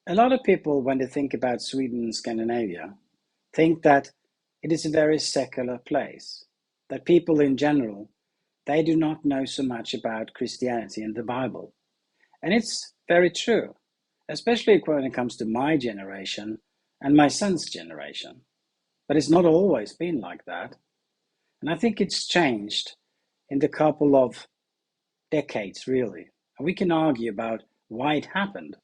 A lot of people, when they think about Sweden and Scandinavia, think that it is a very secular place, that people in general, they do not know so much about Christianity and the Bible. And it's very true, especially when it comes to my generation and my son's generation. But it's not always been like that. And I think it's changed in the couple of decades, really. And we can argue about why it happened.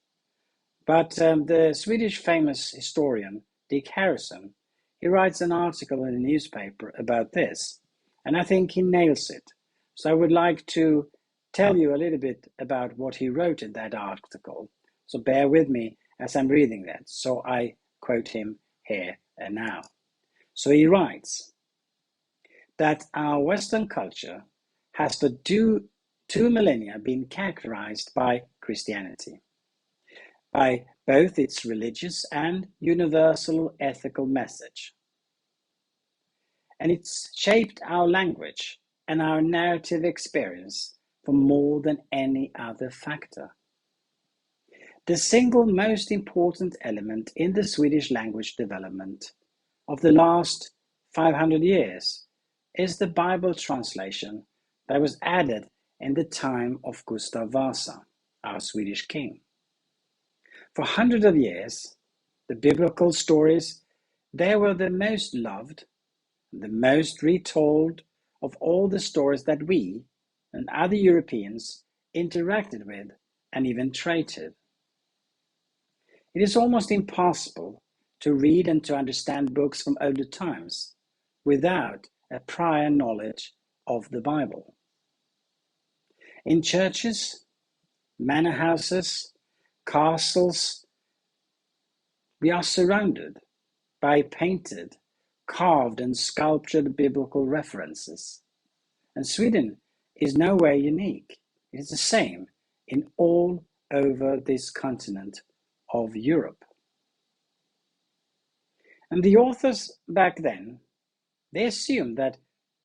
But the Swedish famous historian Dick Harrison, he writes an article in a newspaper about this, and I think he nails it. So I would like to tell you a little bit about what he wrote in that article. So bear with me as I'm reading that. So I quote him here and now. So he writes that our Western culture has for two millennia been characterized by Christianity, by both its religious and universal ethical message. And it's shaped our language and our narrative experience for more than any other factor. The single most important element in the Swedish language development of the last 500 years is the Bible translation that was added in the time of Gustav Vasa, our Swedish king. For hundreds of years, the biblical stories, they were the most loved, the most retold of all the stories that we and other Europeans interacted with and even traded. It is almost impossible to read and to understand books from older times without a prior knowledge of the Bible. In churches, manor houses, castles, we are surrounded by painted, carved and sculptured biblical references. And Sweden is nowhere unique. It is the same in all over this continent of Europe. And the authors back then, they assumed that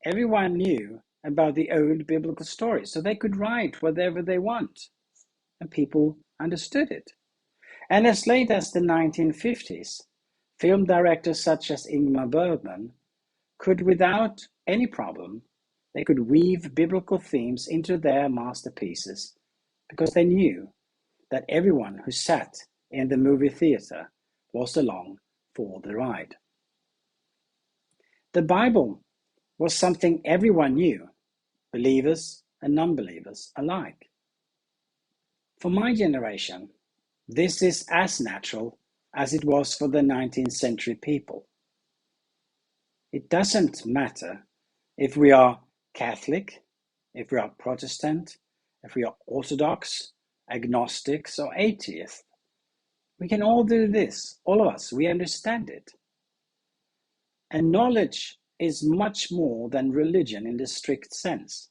everyone knew about the old biblical stories, so they could write whatever they want, and people understood it. And as late as the 1950s, film directors such as Ingmar Bergman could, without any problem, they could weave biblical themes into their masterpieces because they knew that everyone who sat in the movie theater was along for the ride. The Bible was something everyone knew, believers and non-believers alike. For my generation, this is as natural as it was for the 19th century people. It doesn't matter if we are Catholic, if we are Protestant, if we are Orthodox, agnostics, or atheists. We can all do this, all of us, we understand it. And knowledge is much more than religion in the strict sense,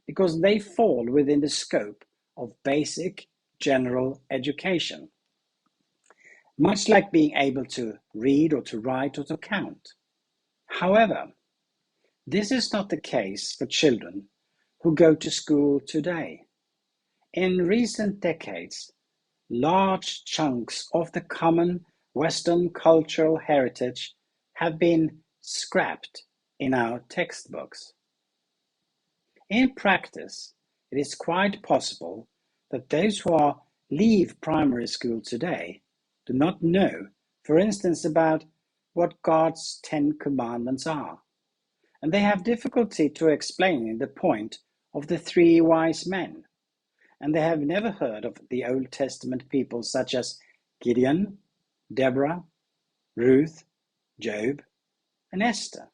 because they fall within the scope of basic general education, much like being able to read or to write or to count. However, this is not the case for children who go to school today. In recent decades, large chunks of the common Western cultural heritage have been scrapped in our textbooks. In practice, it is quite possible that those who leave primary school today do not know, for instance, about what God's 10 commandments are, and they have difficulty to explaining the point of the three wise men, and they have never heard of the Old Testament people such as Gideon, Deborah, Ruth, Job, and Esther.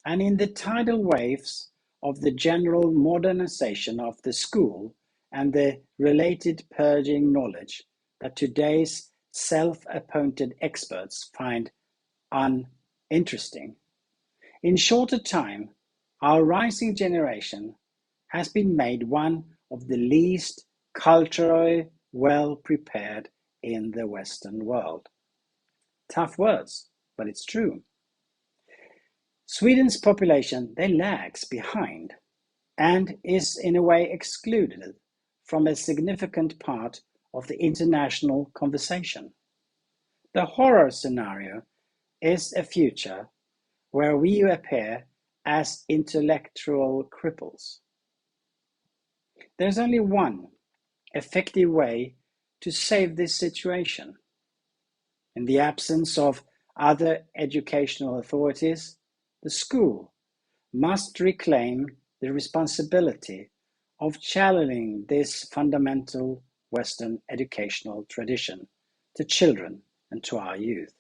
And in the tidal waves of the general modernization of the school and the related purging knowledge that today's self-appointed experts find uninteresting, in shorter time, our rising generation has been made one of the least culturally well prepared in the Western world. Tough words, but it's true. Sweden's population, they lags behind and is in a way excluded from a significant part of the international conversation. The horror scenario is a future where we appear as intellectual cripples. There's only one effective way to save this situation. In the absence of other educational authorities, the school must reclaim the responsibility of challenging this fundamental Western educational tradition to children and to our youth.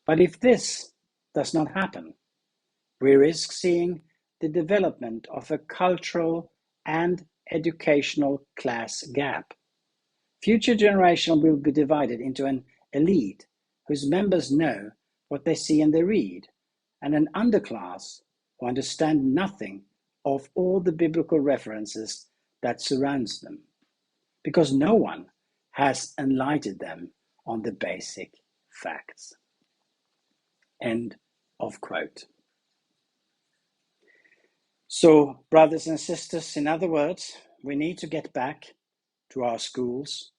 But if this does not happen, we risk seeing the development of a cultural and educational class gap. Future generations will be divided into an elite whose members know what they see and they read, and an underclass who understand nothing of all the biblical references that surrounds them, because no one has enlightened them on the basic facts. End of quote. So, brothers and sisters, in other words, we need to get back to our schools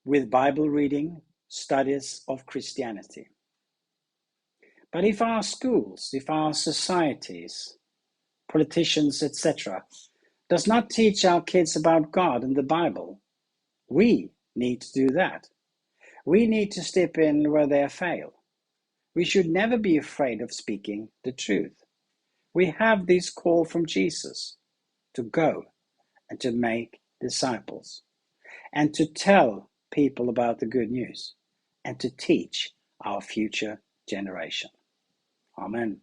with Bible reading, studies of Christianity. But if our schools, if our societies, politicians, etc., does not teach our kids about God and the Bible, we need to do that. We need to step in where they fail. We should never be afraid of speaking the truth. We have this call from Jesus to go and to make disciples and to tell people about the good news and to teach our future generation. Amen.